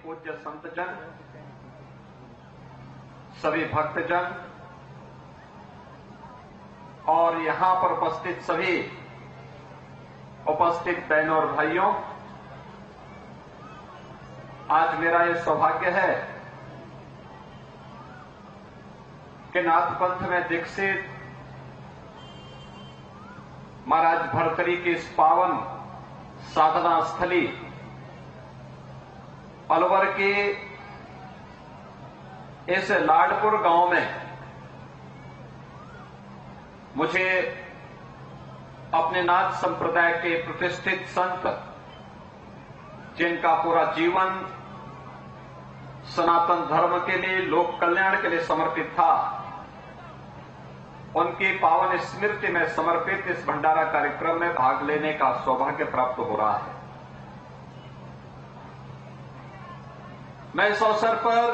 पूज्य संतजन, सभी भक्तजन और यहां पर उपस्थित सभी उपस्थित बहनों और भाइयों, आज मेरा यह सौभाग्य है कि नाथ पंथ में दीक्षित महाराज भरतरी की इस पावन साधना स्थली अलवर के इस लाडपुर गांव में मुझे अपने नाथ संप्रदाय के प्रतिष्ठित संत, जिनका पूरा जीवन सनातन धर्म के लिए, लोक कल्याण के लिए समर्पित था, उनकी पावन स्मृति में समर्पित इस भंडारा कार्यक्रम में भाग लेने का सौभाग्य प्राप्त हो रहा है। मैं इस अवसर पर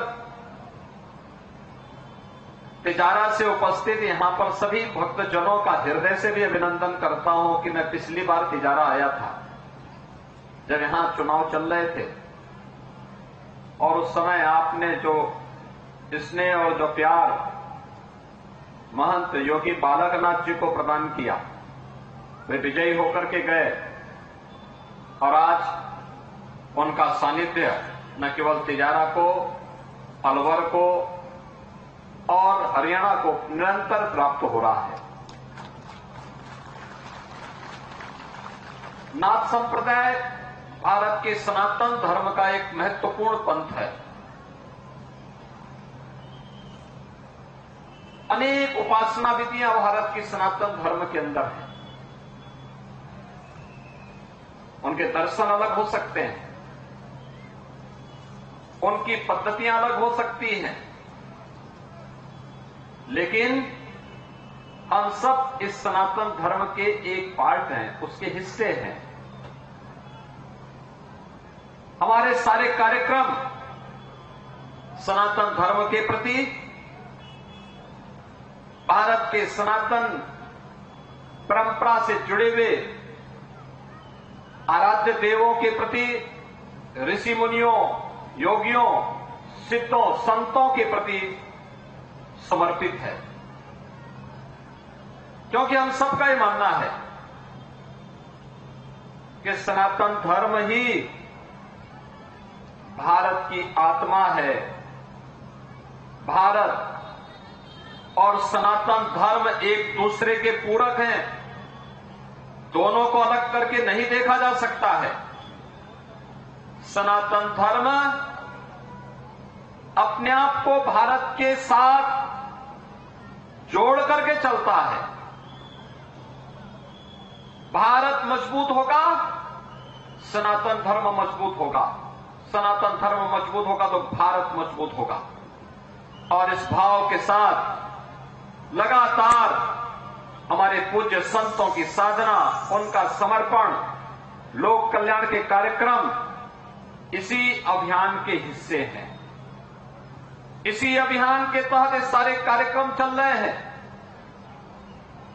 तिजारा से उपस्थित यहां पर सभी भक्तजनों का हृदय से भी अभिनंदन करता हूं कि मैं पिछली बार तिजारा आया था जब यहां चुनाव चल रहे थे, और उस समय आपने जो स्नेह और जो प्यार महंत योगी बालकनाथ जी को प्रदान किया, वे विजयी होकर के गए और आज उनका सानिध्य न केवल तिजारा को, अलवर को और हरियाणा को निरंतर प्राप्त हो रहा है। नाथ संप्रदाय भारत के सनातन धर्म का एक महत्वपूर्ण पंथ है। अनेक उपासना विधियां भारत की सनातन धर्म के अंदर हैं। उनके दर्शन अलग हो सकते हैं, उनकी पद्धतियां अलग हो सकती हैं, लेकिन हम सब इस सनातन धर्म के एक पार्ट हैं, उसके हिस्से हैं। हमारे सारे कार्यक्रम सनातन धर्म के प्रति, भारत के सनातन परंपरा से जुड़े हुए आराध्य देवों के प्रति, ऋषि मुनियों, योगियों, सिद्धों, संतों के प्रति समर्पित है, क्योंकि हम सबका ये मानना है कि सनातन धर्म ही भारत की आत्मा है। भारत और सनातन धर्म एक दूसरे के पूरक हैं, दोनों को अलग करके नहीं देखा जा सकता है। सनातन धर्म अपने आप को भारत के साथ जोड़ करके चलता है। भारत मजबूत होगा, सनातन धर्म मजबूत होगा, सनातन धर्म मजबूत होगा तो भारत मजबूत होगा। और इस भाव के साथ लगातार हमारे पूज्य संतों की साधना, उनका समर्पण, लोक कल्याण के कार्यक्रम इसी अभियान के हिस्से हैं। इसी अभियान के तहत ये सारे कार्यक्रम चल रहे हैं।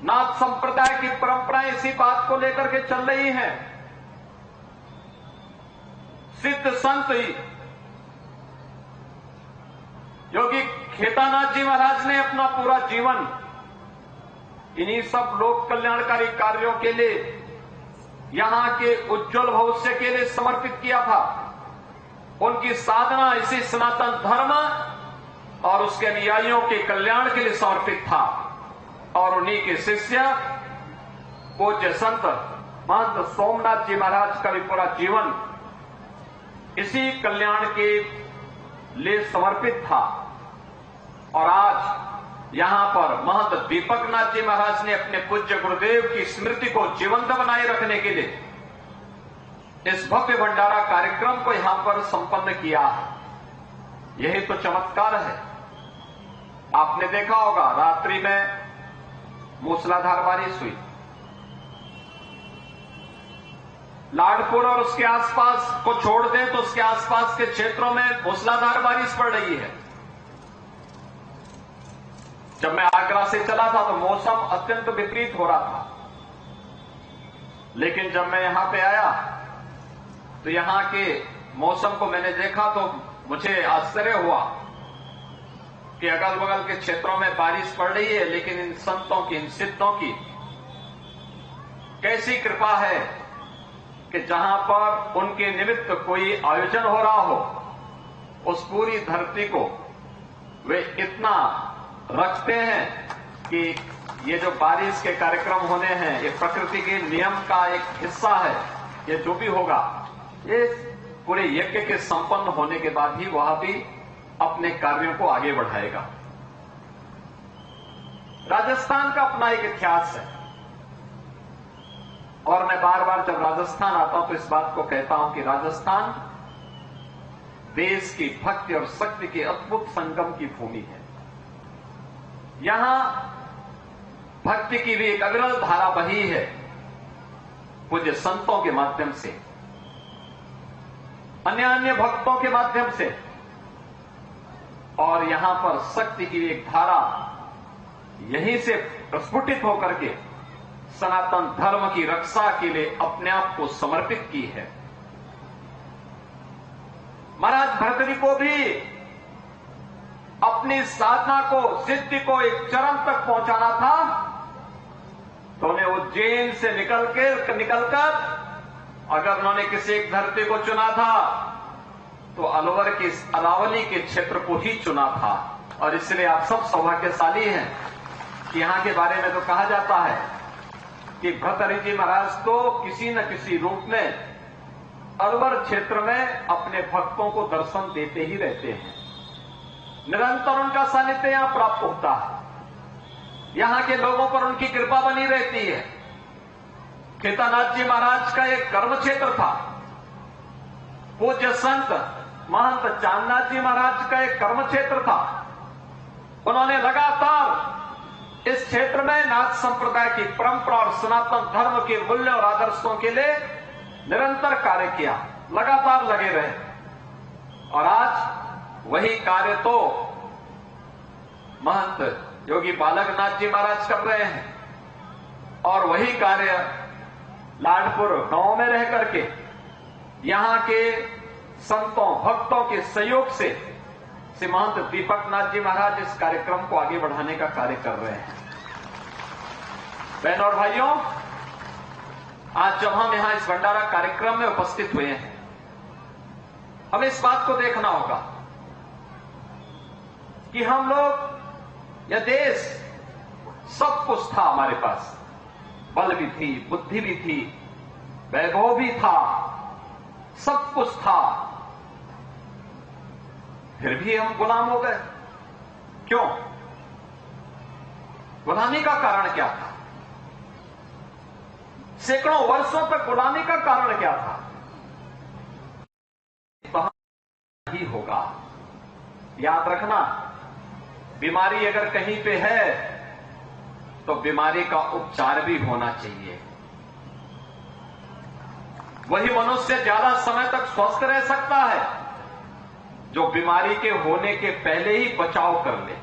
नाथ संप्रदाय की परंपराएं इसी बात को लेकर के चल रही हैं। सिद्ध संत योगी खेतानाथ जी महाराज ने अपना पूरा जीवन इन्हीं सब लोक कल्याणकारी कार्यों के लिए, यहां के उज्जवल भविष्य के लिए समर्पित किया था। उनकी साधना इसी सनातन धर्म और उसके अनुयायियों के कल्याण के लिए समर्पित था, और उन्हीं के शिष्य पूज्य संत महंत सोमनाथ जी महाराज का भी पूरा जीवन इसी कल्याण के लिए समर्पित था। और आज यहां पर महंत दीपकनाथ जी महाराज ने अपने पूज्य गुरुदेव की स्मृति को जीवंत बनाए रखने के लिए इस भव्य भंडारा कार्यक्रम को यहां पर संपन्न किया है। यही तो चमत्कार है। आपने देखा होगा, रात्रि में मूसलाधार बारिश हुई। लाडपुर और उसके आसपास को छोड़ दें तो उसके आसपास के क्षेत्रों में मूसलाधार बारिश पड़ रही है। जब मैं आगरा से चला था तो मौसम अत्यंत विपरीत हो रहा था, लेकिन जब मैं यहां पे आया तो यहां के मौसम को मैंने देखा तो मुझे आश्चर्य हुआ कि अगल बगल के क्षेत्रों में बारिश पड़ रही है, लेकिन इन संतों की, इन सिद्धों की कैसी कृपा है कि जहां पर उनके निमित्त कोई आयोजन हो रहा हो, उस पूरी धरती को वे इतना रखते हैं कि ये जो बारिश के कार्यक्रम होने हैं, ये प्रकृति के नियम का एक हिस्सा है। ये जो भी होगा, ये पूरे यज्ञ के संपन्न होने के बाद ही वह भी अपने कार्यों को आगे बढ़ाएगा। राजस्थान का अपना एक इतिहास है, और मैं बार बार जब राजस्थान आता हूं तो इस बात को कहता हूं कि राजस्थान देश की भक्ति और शक्ति के अद्भुत संगम की भूमि है। यहां भक्ति की भी एक अविरल धारा बही है, पूज्य संतों के माध्यम से, अन्य भक्तों के माध्यम से, और यहां पर शक्ति की एक धारा यहीं से प्रस्फुटित होकर के सनातन धर्म की रक्षा के लिए अपने आप को समर्पित की है। महाराज भर्तृहरि को भी अपनी साधना को, सिद्धि को एक चरम तक पहुंचाना था, तो उन्हें उज्जैन से निकलकर अगर उन्होंने किसी एक धरती को चुना था तो अलवर की अरावली के क्षेत्र को ही चुना था। और इसलिए आप सब सौभाग्यशाली हैं कि यहां के बारे में तो कहा जाता है कि भर्तृहरि जी महाराज तो किसी न किसी रूप में अलवर क्षेत्र में अपने भक्तों को दर्शन देते ही रहते हैं। निरंतर उनका सानिध्य यहां प्राप्त होता है, यहां के लोगों पर उनकी कृपा बनी रहती है। केदारनाथ जी महाराज का एक कर्म क्षेत्र था। पूज्य संत महंत चांदनाथ जी महाराज का एक कर्म क्षेत्र था। उन्होंने लगातार इस क्षेत्र में नाथ संप्रदाय की परंपरा और सनातन धर्म के मूल्य और आदर्शों के लिए निरंतर कार्य किया, लगातार लगे रहे। और आज वही कार्य तो महंत योगी बालकनाथ जी महाराज कर रहे हैं, और वही कार्य लाडपुर गांव में रह करके यहां के संतों भक्तों के सहयोग से श्री महंत दीपकनाथ जी महाराज इस कार्यक्रम को आगे बढ़ाने का कार्य कर रहे हैं। बहनों और भाइयों, आज जब हम यहां इस भंडारा कार्यक्रम में उपस्थित हुए हैं, हमें इस बात को देखना होगा कि हम लोग, यह देश, सब कुछ था हमारे पास, बल भी थी, बुद्धि भी थी, वैभव भी था, सब कुछ था, फिर भी हम गुलाम हो गए। क्यों? गुलामी का कारण क्या था? सैकड़ों वर्षों तक गुलामी का कारण क्या था? ही होगा। याद रखना, बीमारी अगर कहीं पे है तो बीमारी का उपचार भी होना चाहिए। वही मनुष्य ज्यादा समय तक स्वस्थ रह सकता है जो बीमारी के होने के पहले ही बचाव कर ले।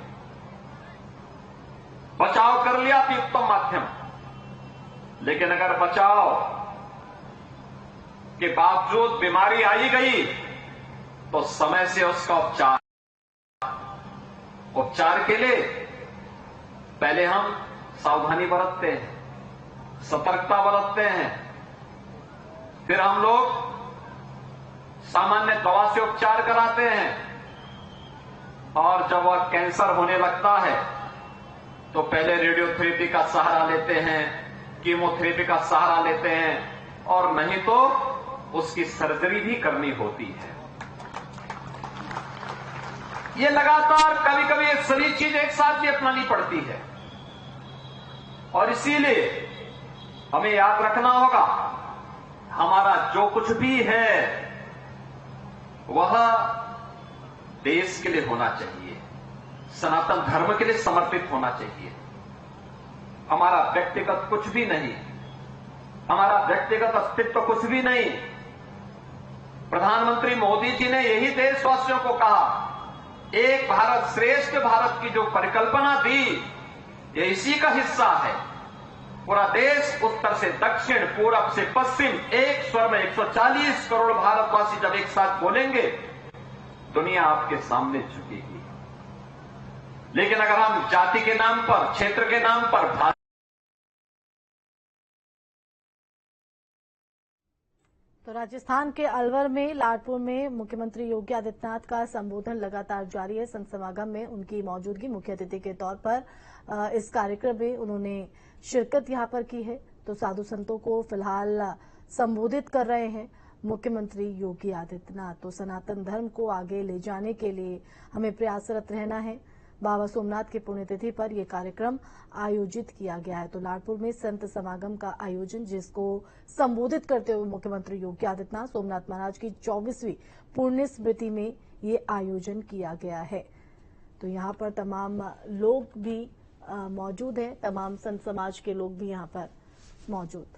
बचाव कर लिया तो उत्तम माध्यम, लेकिन अगर बचाव के बावजूद बीमारी आई गई तो समय से उसका उपचार के लिए पहले हम सावधानी बरतते हैं, सतर्कता बरतते हैं, फिर हम लोग सामान्य दवा से उपचार कराते हैं, और जब वह कैंसर होने लगता है तो पहले रेडियोथेरेपी का सहारा लेते हैं, कीमोथेरेपी का सहारा लेते हैं, और नहीं तो उसकी सर्जरी भी करनी होती है। ये लगातार कभी कभी ये सभी चीजें एक साथ भी अपनानी पड़ती है, और इसीलिए हमें याद रखना होगा, हमारा जो कुछ भी है वह देश के लिए होना चाहिए, सनातन धर्म के लिए समर्पित होना चाहिए। हमारा व्यक्तिगत कुछ भी नहीं, हमारा व्यक्तिगत अस्तित्व कुछ भी नहीं। प्रधानमंत्री मोदी जी ने यही देशवासियों को कहा, एक भारत श्रेष्ठ भारत की जो परिकल्पना दी, ये इसी का हिस्सा है। पूरा देश उत्तर से दक्षिण, पूरब से पश्चिम एक स्वर में 140 करोड़ भारतवासी जब एक साथ बोलेंगे दुनिया आपके सामने झुकेगी। लेकिन अगर हम जाति के नाम पर, क्षेत्र के नाम पर तो राजस्थान के अलवर में लाडपुर में मुख्यमंत्री योगी आदित्यनाथ का संबोधन लगातार जारी है। संत समागम में उनकी मौजूदगी मुख्य अतिथि के तौर पर इस कार्यक्रम में उन्होंने शिरकत यहां पर की है। तो साधु संतों को फिलहाल संबोधित कर रहे हैं मुख्यमंत्री योगी आदित्यनाथ। तो सनातन धर्म को आगे ले जाने के लिए हमें प्रयासरत रहना है। बाबा सोमनाथ की पुण्यतिथि पर यह कार्यक्रम आयोजित किया गया है। तो लाडपुर में संत समागम का आयोजन, जिसको संबोधित करते हुए मुख्यमंत्री योगी आदित्यनाथ सोमनाथ महाराज की 24वीं पुण्य स्मृति में ये आयोजन किया गया है। तो यहाँ पर तमाम लोग भी मौजूद हैं, तमाम संत समाज के लोग भी यहाँ पर मौजूद।